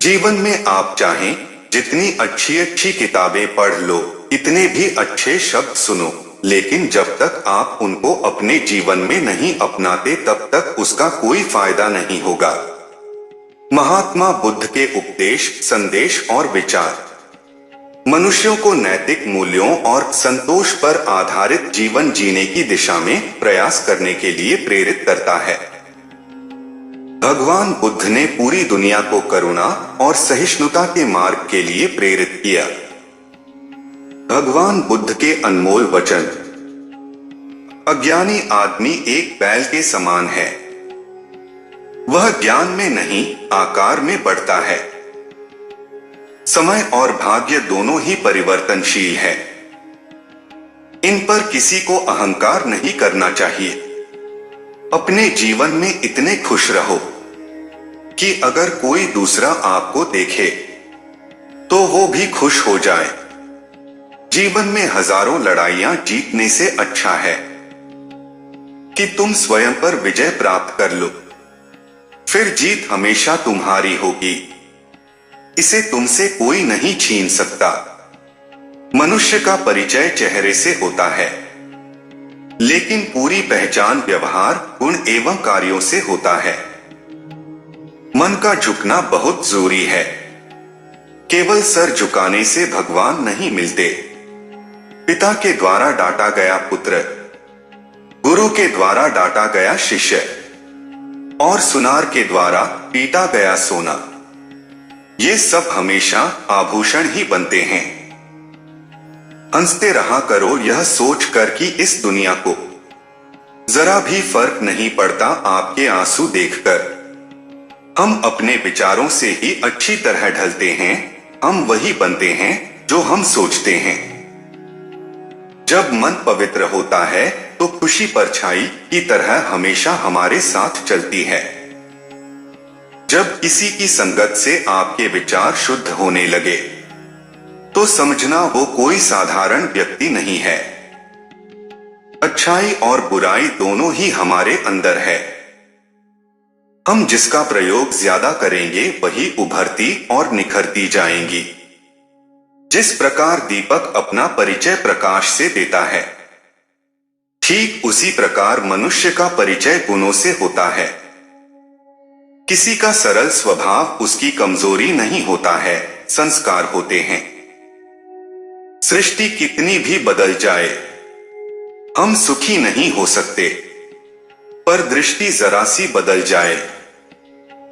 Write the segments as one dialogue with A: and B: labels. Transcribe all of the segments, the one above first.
A: जीवन में आप चाहें जितनी अच्छी अच्छी किताबें पढ़ लो, इतने भी अच्छे शब्द सुनो, लेकिन जब तक आप उनको अपने जीवन में नहीं अपनाते तब तक उसका कोई फायदा नहीं होगा। महात्मा बुद्ध के उपदेश, संदेश और विचार मनुष्यों को नैतिक मूल्यों और संतोष पर आधारित जीवन जीने की दिशा में प्रयास करने के लिए प्रेरित करता है। भगवान बुद्ध ने पूरी दुनिया को करुणा और सहिष्णुता के मार्ग के लिए प्रेरित किया। भगवान बुद्ध के अनमोल वचन। अज्ञानी आदमी एक बैल के समान है। वह ज्ञान में नहीं, आकार में बढ़ता है। समय और भाग्य दोनों ही परिवर्तनशील है। इन पर किसी को अहंकार नहीं करना चाहिए। अपने जीवन में इतने खुश रहो कि अगर कोई दूसरा आपको देखे तो वो भी खुश हो जाए। जीवन में हजारों लड़ाइयां जीतने से अच्छा है कि तुम स्वयं पर विजय प्राप्त कर लो, फिर जीत हमेशा तुम्हारी होगी। इसे तुमसे कोई नहीं छीन सकता। मनुष्य का परिचय चेहरे से होता है, लेकिन पूरी पहचान व्यवहार, गुण एवं कार्यों से होता है। मन का झुकना बहुत जरूरी है। केवल सर झुकाने से भगवान नहीं मिलते। पिता के द्वारा डांटा गया पुत्र, गुरु के द्वारा डांटा गया शिष्य और सुनार के द्वारा पीटा गया सोना, ये सब हमेशा आभूषण ही बनते हैं। हंसते रहा करो यह सोच कर कि इस दुनिया को जरा भी फर्क नहीं पड़ता आपके आंसू देखकर। हम अपने विचारों से ही अच्छी तरह ढलते हैं। हम वही बनते हैं जो हम सोचते हैं। जब मन पवित्र होता है तो खुशी परछाई की तरह हमेशा हमारे साथ चलती है। जब किसी की संगत से आपके विचार शुद्ध होने लगे तो समझना वो कोई साधारण व्यक्ति नहीं है। अच्छाई और बुराई दोनों ही हमारे अंदर है। हम जिसका प्रयोग ज्यादा करेंगे वही उभरती और निखरती जाएंगी। जिस प्रकार दीपक अपना परिचय प्रकाश से देता है, ठीक उसी प्रकार मनुष्य का परिचय गुणों से होता है। किसी का सरल स्वभाव उसकी कमजोरी नहीं होता है, संस्कार होते हैं। सृष्टि कितनी भी बदल जाए, हम सुखी नहीं हो सकते, पर दृष्टि जरा सी बदल जाए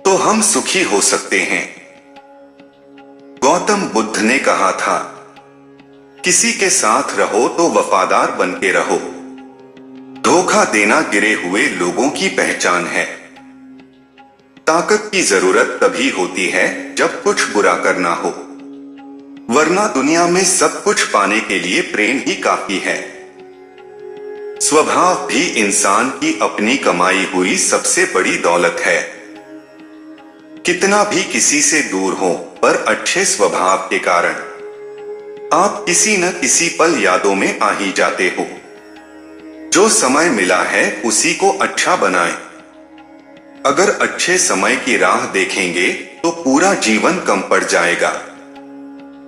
A: तो हम सुखी हो सकते हैं। गौतम बुद्ध ने कहा था, किसी के साथ रहो तो वफादार बन के रहो। धोखा देना गिरे हुए लोगों की पहचान है। ताकत की जरूरत तभी होती है जब कुछ बुरा करना हो, वरना दुनिया में सब कुछ पाने के लिए प्रेम ही काफी है। स्वभाव भी इंसान की अपनी कमाई हुई सबसे बड़ी दौलत है। कितना भी किसी से दूर हो, पर अच्छे स्वभाव के कारण आप किसी न किसी पल यादों में आ ही जाते हो। जो समय मिला है उसी को अच्छा बनाएं। अगर अच्छे समय की राह देखेंगे तो पूरा जीवन कम पड़ जाएगा।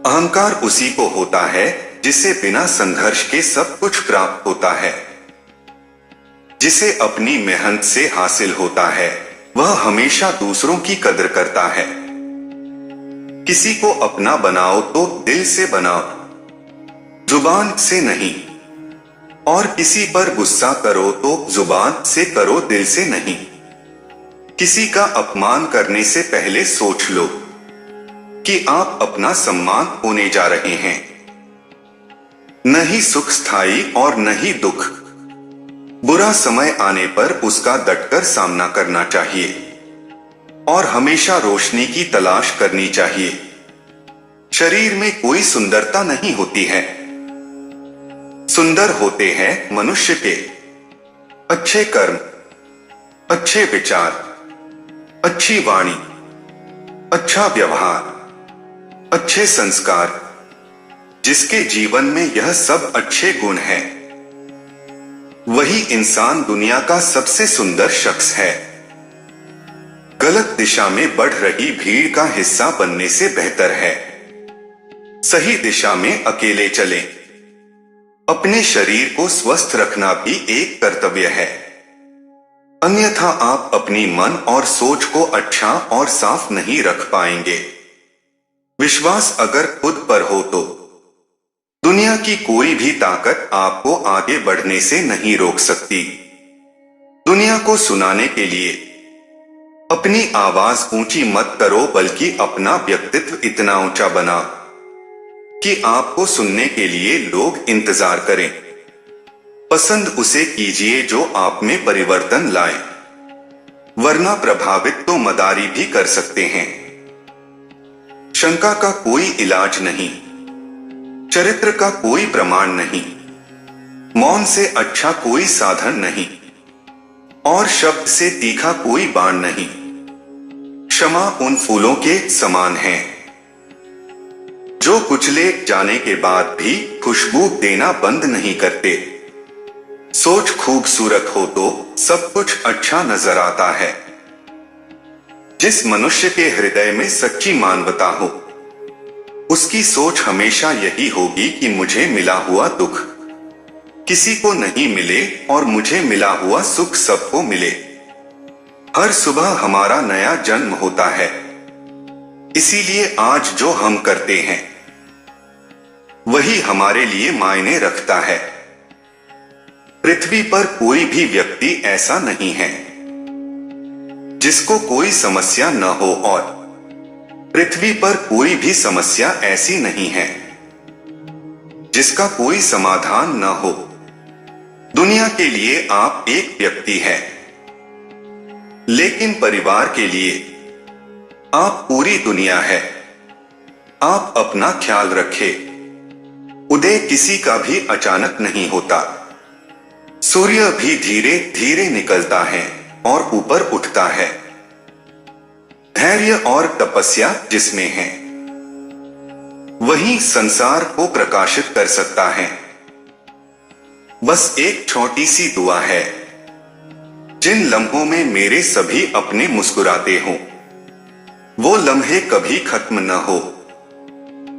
A: अहंकार उसी को होता है जिसे बिना संघर्ष के सब कुछ प्राप्त होता है। जिसे अपनी मेहनत से हासिल होता है वह हमेशा दूसरों की कदर करता है। किसी को अपना बनाओ तो दिल से बनाओ, जुबान से नहीं। और किसी पर गुस्सा करो तो जुबान से करो, दिल से नहीं। किसी का अपमान करने से पहले सोच लो कि आप अपना सम्मान होने जा रहे हैं। न ही सुख स्थायी और न ही दुख। बुरा समय आने पर उसका डटकर सामना करना चाहिए और हमेशा रोशनी की तलाश करनी चाहिए। शरीर में कोई सुंदरता नहीं होती है। सुंदर होते हैं मनुष्य के अच्छे कर्म, अच्छे विचार, अच्छी वाणी, अच्छा व्यवहार, अच्छे संस्कार। जिसके जीवन में यह सब अच्छे गुण हैं, वही इंसान दुनिया का सबसे सुंदर शख्स है। गलत दिशा में बढ़ रही भीड़ का हिस्सा बनने से बेहतर है सही दिशा में अकेले चलें। अपने शरीर को स्वस्थ रखना भी एक कर्तव्य है, अन्यथा आप अपनी मन और सोच को अच्छा और साफ नहीं रख पाएंगे। विश्वास अगर खुद पर हो तो दुनिया की कोई भी ताकत आपको आगे बढ़ने से नहीं रोक सकती। दुनिया को सुनाने के लिए अपनी आवाज ऊंची मत करो, बल्कि अपना व्यक्तित्व इतना ऊंचा बना कि आपको सुनने के लिए लोग इंतजार करें। पसंद उसे कीजिए जो आप में परिवर्तन लाए, वरना प्रभावित तो मदारी भी कर सकते हैं। शंका का कोई इलाज नहीं, चरित्र का कोई प्रमाण नहीं, मौन से अच्छा कोई साधन नहीं, और शब्द से तीखा कोई बाण नहीं। क्षमा उन फूलों के समान है जो कुचले जाने के बाद भी खुशबू देना बंद नहीं करते। सोच खूबसूरत हो तो सब कुछ अच्छा नजर आता है। जिस मनुष्य के हृदय में सच्ची मानवता हो, उसकी सोच हमेशा यही होगी कि मुझे मिला हुआ दुख किसी को नहीं मिले और मुझे मिला हुआ सुख सबको मिले। हर सुबह हमारा नया जन्म होता है, इसीलिए आज जो हम करते हैं वही हमारे लिए मायने रखता है। पृथ्वी पर कोई भी व्यक्ति ऐसा नहीं है जिसको कोई समस्या न हो, और पृथ्वी पर कोई भी समस्या ऐसी नहीं है जिसका कोई समाधान न हो। दुनिया के लिए आप एक व्यक्ति हैं, लेकिन परिवार के लिए आप पूरी दुनिया है। आप अपना ख्याल रखें। उदय किसी का भी अचानक नहीं होता। सूर्य भी धीरे धीरे निकलता है और ऊपर उठता है। धैर्य और तपस्या जिसमें है, वही संसार को प्रकाशित कर सकता है। बस एक छोटी सी दुआ है, जिन लम्हों में मेरे सभी अपने मुस्कुराते हों, वो लम्हे कभी खत्म न हो।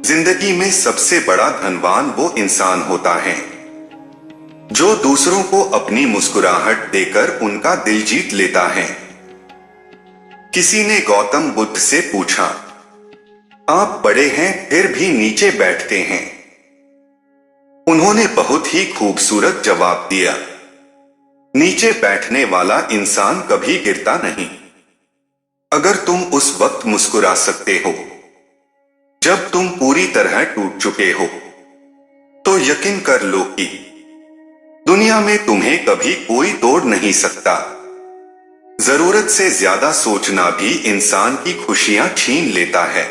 A: जिंदगी में सबसे बड़ा धनवान वो इंसान होता है जो दूसरों को अपनी मुस्कुराहट देकर उनका दिल जीत लेता है। किसी ने गौतम बुद्ध से पूछा, आप बड़े हैं फिर भी नीचे बैठते हैं। उन्होंने बहुत ही खूबसूरत जवाब दिया, नीचे बैठने वाला इंसान कभी गिरता नहीं। अगर तुम उस वक्त मुस्कुरा सकते हो जब तुम पूरी तरह टूट चुके हो, तो यकीन कर लो कि दुनिया में तुम्हें कभी कोई तोड़ नहीं सकता। जरूरत से ज्यादा सोचना भी इंसान की खुशियां छीन लेता है।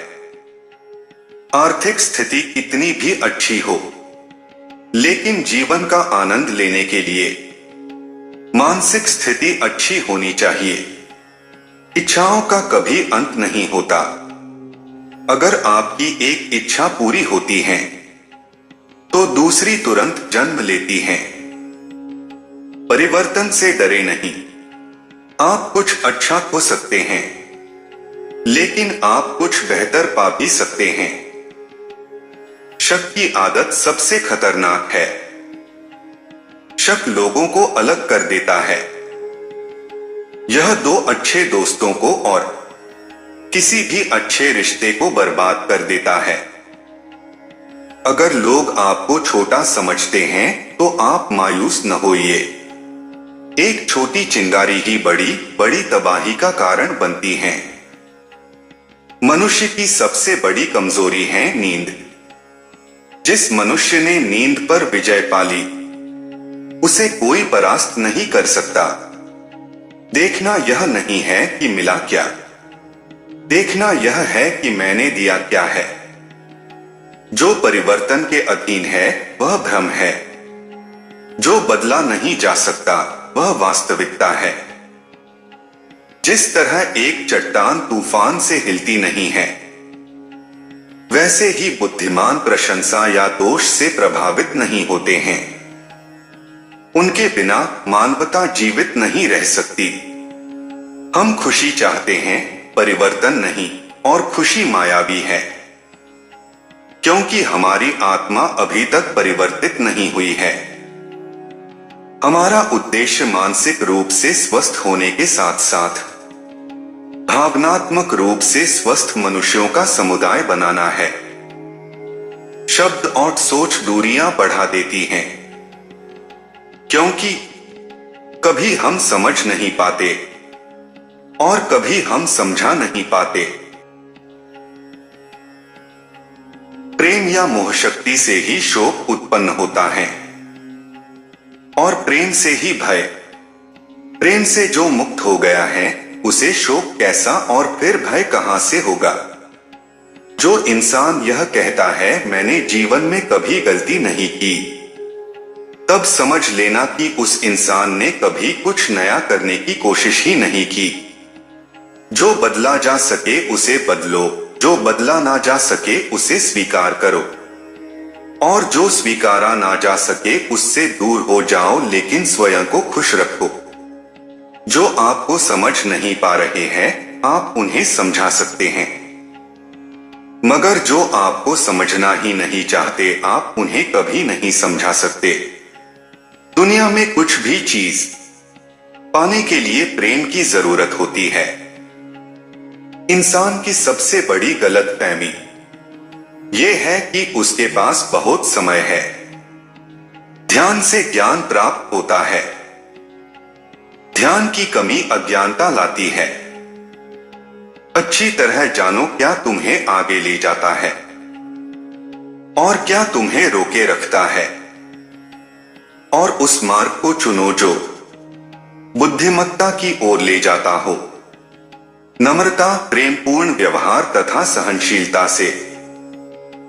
A: आर्थिक स्थिति कितनी भी अच्छी हो, लेकिन जीवन का आनंद लेने के लिए मानसिक स्थिति अच्छी होनी चाहिए। इच्छाओं का कभी अंत नहीं होता। अगर आपकी एक इच्छा पूरी होती है तो दूसरी तुरंत जन्म लेती है। परिवर्तन से डरे नहीं। आप कुछ अच्छा खो सकते हैं, लेकिन आप कुछ बेहतर पा भी सकते हैं। शक की आदत सबसे खतरनाक है। शक लोगों को अलग कर देता है। यह दो अच्छे दोस्तों को और किसी भी अच्छे रिश्ते को बर्बाद कर देता है। अगर लोग आपको छोटा समझते हैं तो आप मायूस न होइए। एक छोटी चिंगारी ही बड़ी बड़ी तबाही का कारण बनती है। मनुष्य की सबसे बड़ी कमजोरी है नींद। जिस मनुष्य ने नींद पर विजय पाली, उसे कोई परास्त नहीं कर सकता। देखना यह नहीं है कि मिला क्या, देखना यह है कि मैंने दिया क्या है। जो परिवर्तन के अधीन है वह भ्रम है। जो बदला नहीं जा सकता वह वास्तविकता है। जिस तरह एक चट्टान तूफान से हिलती नहीं है, वैसे ही बुद्धिमान प्रशंसा या दोष से प्रभावित नहीं होते हैं। उनके बिना मानवता जीवित नहीं रह सकती। हम खुशी चाहते हैं, परिवर्तन नहीं, और खुशी मायावी है क्योंकि हमारी आत्मा अभी तक परिवर्तित नहीं हुई है। हमारा उद्देश्य मानसिक रूप से स्वस्थ होने के साथ साथ भावनात्मक रूप से स्वस्थ मनुष्यों का समुदाय बनाना है। शब्द और सोच दूरियां बढ़ा देती हैं क्योंकि कभी हम समझ नहीं पाते और कभी हम समझा नहीं पाते। प्रेम या मोह शक्ति से ही शोक उत्पन्न होता है और प्रेम से ही भय। प्रेम से जो मुक्त हो गया है उसे शोक कैसा और फिर भय कहां से होगा। जो इंसान यह कहता है मैंने जीवन में कभी गलती नहीं की, तब समझ लेना कि उस इंसान ने कभी कुछ नया करने की कोशिश ही नहीं की। जो बदला जा सके उसे बदलो, जो बदला ना जा सके उसे स्वीकार करो, और जो स्वीकारा ना जा सके उससे दूर हो जाओ, लेकिन स्वयं को खुश रखो। जो आपको समझ नहीं पा रहे हैं आप उन्हें समझा सकते हैं, मगर जो आपको समझना ही नहीं चाहते आप उन्हें कभी नहीं समझा सकते। दुनिया में कुछ भी चीज पाने के लिए प्रेम की जरूरत होती है। इंसान की सबसे बड़ी गलतफहमी यह है कि उसके पास बहुत समय है। ध्यान से ज्ञान प्राप्त होता है। ध्यान की कमी अज्ञानता लाती है। अच्छी तरह जानो क्या तुम्हें आगे ले जाता है और क्या तुम्हें रोके रखता है, और उस मार्ग को चुनो जो बुद्धिमत्ता की ओर ले जाता हो। नम्रता, प्रेमपूर्ण व्यवहार तथा सहनशीलता से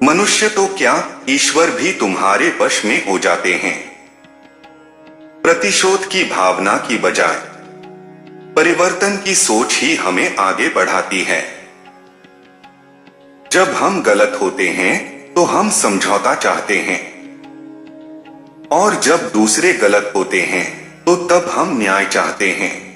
A: मनुष्य तो क्या ईश्वर भी तुम्हारे वश में हो जाते हैं। प्रतिशोध की भावना की बजाय परिवर्तन की सोच ही हमें आगे बढ़ाती है। जब हम गलत होते हैं तो हम समझौता चाहते हैं, और जब दूसरे गलत होते हैं तो तब हम न्याय चाहते हैं।